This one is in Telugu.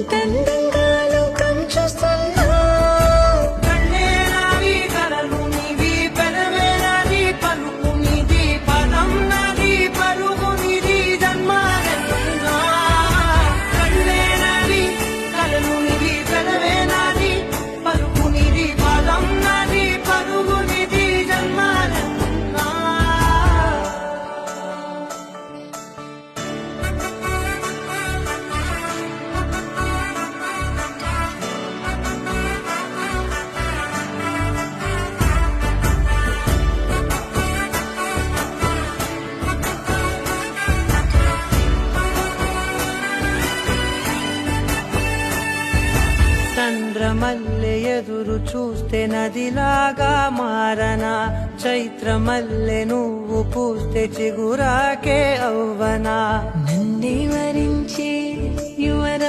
ఇంతందంగా లోకం చూస్తున్నా కళ్ళే నావి కలలు నీవి పెదవే నాది పలుకు నీది పదం నాది పరుగు నీది జన్మాలెన్నున్నా కళ్ళే నావి కలలు నీవి పెదవే నాది పలుకు నీది పదం నాది పరుగు నీది జన్మాలెన్నున్నా చంద్రమల్లె ఎదురు చూస్తే నదిలాగా మారనా చైత్రమల్లె నువ్వు పూస్తే చిగురాకే అవ్వనా నన్నే వరించి యువర